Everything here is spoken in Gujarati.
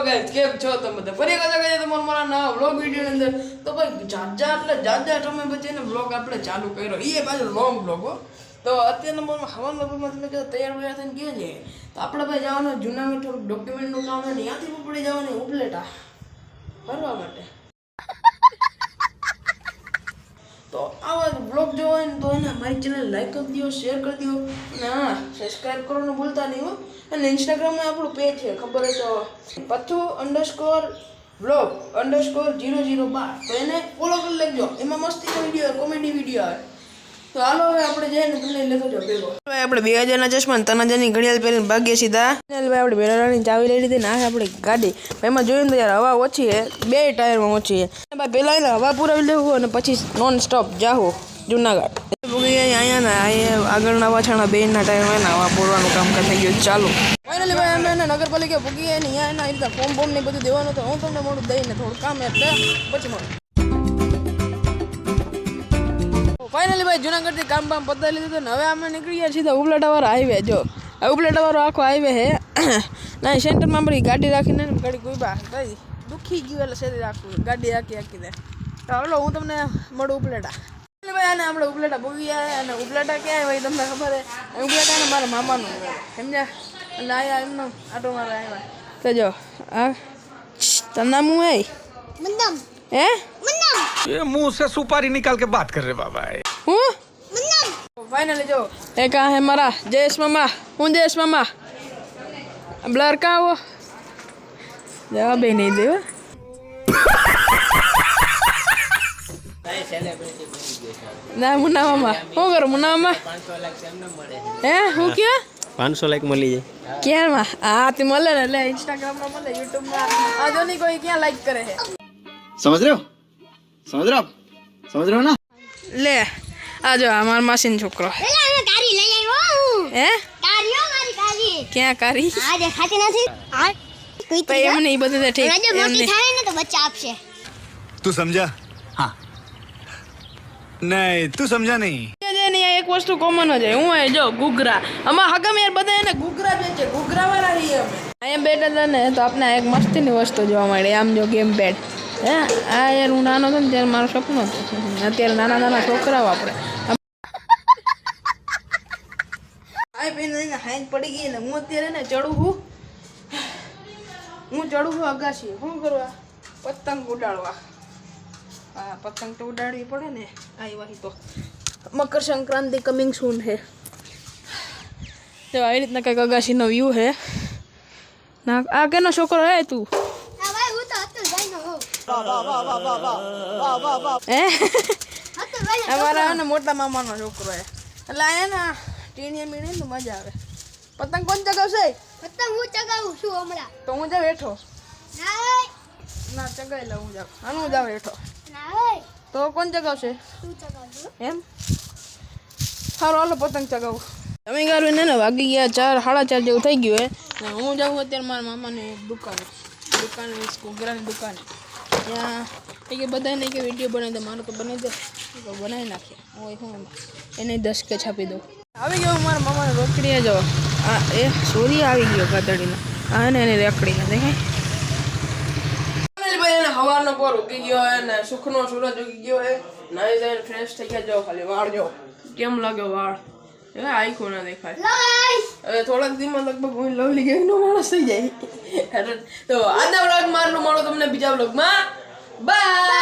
ગાઈસ કેમ છો તમે બધા ફરી એકવાર કહે તમારા મારા નવા વ્લોગ વિડિયો ની અંદર તો ભાઈ જાજા સમય પછી ને વ્લોગ આપણે ચાલુ કર્યો એ પાછો લોંગ વ્લોગ હો તો અત્યારના હવાના વ્લોગમાં તમે જો તૈયાર થઈને ગયો છે તો આપણે ભાઈ જવાનું જૂનાગઢ થોડુંક ડોક્યુમેન્ટનું કામ છે ત્યાંથી ઉપડી જવાની ઉપલેટા ફરવા માટે તો આવા વ્લોગ જોવો હોય ને તો એને મારી ચેનલ લાઈક કરી દો શેર કરી દો અને હા સબસ્ક્રાઈબ કરવાનું ભૂલતા નહીં હો અને ઇન્સ્ટાગ્રામમાં આપણું પેજ છે ખબર હોય તો pathu_vlog_002 તો એને ફોલો કરી લેજો એમાં મસ્તીનો વિડીયો કોમેડી વિડીયો આવે તો હાલો હવે આપણે જઈને તમને લેતો જાવ ભેગો ભાઈ આપણે 2000ના ચશ્મા 3000ની ઘડિયાળ પહેરીને ભાગ્ય સીધા ભાઈ આપણે બેરાની ચાવી લઈ લીધી ને આ આપણી ગાડી એમાં જોઈને તો યાર હવા ઓછી છે બે ટાયરમાં ઓછી છે ભાઈ પહેલાં એને હવા પુરાવી લેવું અને પછી નોન સ્ટોપ જાહો જુનાગઢ અહીંયા ને અહીંયા આગળના પાછળના બેના ટાયરમાં એને હવા પૂરવાનું કામકાજ થઈ ગયું ચાલુ ફાઇનલી ભાઈ અમે એને નગરપાલિકા પૂગી ને અહીંયા એના રીતે ફોર્મ ને બધું દેવાનું તો હું તમને મોડું દઈને થોડું કામ એટલે પછી મળું ફાઇનલી ભાઈ જુનાગઢથી કામ પતાવી લીધું ને હવે અમે નીકળી ગયા સીધા ઉપલેટાવાળા હાઈવે જો ઉપલેટાવાળો આખો હાઈવે છે ના સેન્ટરમાં આપણી ગાડી રાખીને ગાડી કોઈ બા ભાઈ દુખી ગયું એટલે શરીર રાખવું ગાડી હાકી દે તો હાલો હું તમને મળું ઉપલેટા ભાઈ આને આપણે ઉપલેટા ભોગી આવ્યા અને ઉપલેટા ક્યાં ભાઈ તમને ખબર છે ઉપલેટા ને મારા મામાનું સમજ્યા એટલે આવ્યા એમનો આટો મારા આવ્યા તો જો આ તારું નામ હું હે ये मुंह से सुपारी निकाल के बात कर रहे बाबा હું फाइनली जो एक है हमारा जयेश मामा हूँ जयेश मामा ब्लर कहाँ वो जवाब ही नहीं दे ना मुन्ना मामा શું કરું મુન્ના મામા 500 લાખ એમને મળે હે હું ક્યાં 500 લાખ મળી જાય ક્યાં માં હા તે મળે ને એટલે ઇન્સ્ટાગ્રામ માં મળે યુટ્યુબ માં આ જો નહીં કોઈ ક્યાં લાઈક કરે છે समझ रहे हो ना લે આ જો અમાર માસીનો છોકરો કારી લઈ આવ્યો હે કારીઓ મારી કારી ક્યાં કારી આ દેખાતી નથી આ કોઈ તો એમ નહીં બધું તો ઠીક જો મોટી થાય ને તો બચ્ચા આપશે तू समझा हाँ नहीं तू समझा नहीं એક વસ્તુ કોમન જ હું જો ઘૂઘરા આમાં હગમ યાર બધા એને ઘૂઘરા જ છે ઘૂઘરા વાળા રહીએ અમે અહીંયા બેઠા હતા ને તો આપણે એક મસ્તીની વસ્તુ જોવા મળી આમ જો ગેમ બેટ હે આ યાર હું નાનો હતો ને ત્યારે મારો સપનું હતું અત્યારે નાના છોકરાઓ આપણે હાઈ પીને હાઈ પડી ગઈ ને હું અત્યારે ને ચડું છું અગાશી શું કરવા પતંગ ઉડાડવા હા પતંગ તો ઉડાડવી પડે ને આવી તો મકર સંક્રાંતિ કમિંગ સૂન છે જો આવી રીતના કંઈક અગાશીનો વ્યૂ છે ના આ કેનો છોકરો હે તું હા ભાઈ હું તો હતો ભાઈનો હો હે હતો ભાઈ અમારા ને મોટા મામાનો છોકરો હે એટલે આયા ને ટીણીયા મીણી તો મજા આવે પતંગ કોણ ચગાવશે પતંગ હું ચગાવું છું હમણાં તો હું જાવ હેઠો ના ચગાવી લઉં હું જાવ હું જાવ હેઠો ના તો કોણ ચગાવશે તું ચગાવજો એમ સારું હાલો પતંગ ચગાવું તમે ગારું ને વાગી ગયા 4 4:30 જેવું થઈ ગયું હે હું જાઉં અત્યારે મારા મામાની દુકાને ઘૂઘરાની દુકાને ત્યાં કે બધાને કે વિડીયો બનાવી દે મારો તો બનાવી દે તો બનાવી નાખીએ હું શું એને 10 કે છાપી દઉં આવી ગયો મારા મામાને રોકડીએ જો આ એ સૂર્ય આવી ગયો ગાદડીનો આ ને એને રેકડીને દેખાય એને હવાનો પર ઉગી ગયો હે ને સુખનો સૂરજ ઉગી ગયો હે નાઈ જાય ફ્રેશ થઈ ગયા જો ખાલી વાળ જો કેમ લાગ્યો વાળ એ આઈકો ના દેખાય હવે થોડાક દીમાં લગભગ હું લવલી ગેંગનો માણસ થઈ જાય તો આજના વ્લોગ મારનું મળો તમને બીજા વ્લોગમાં બાય.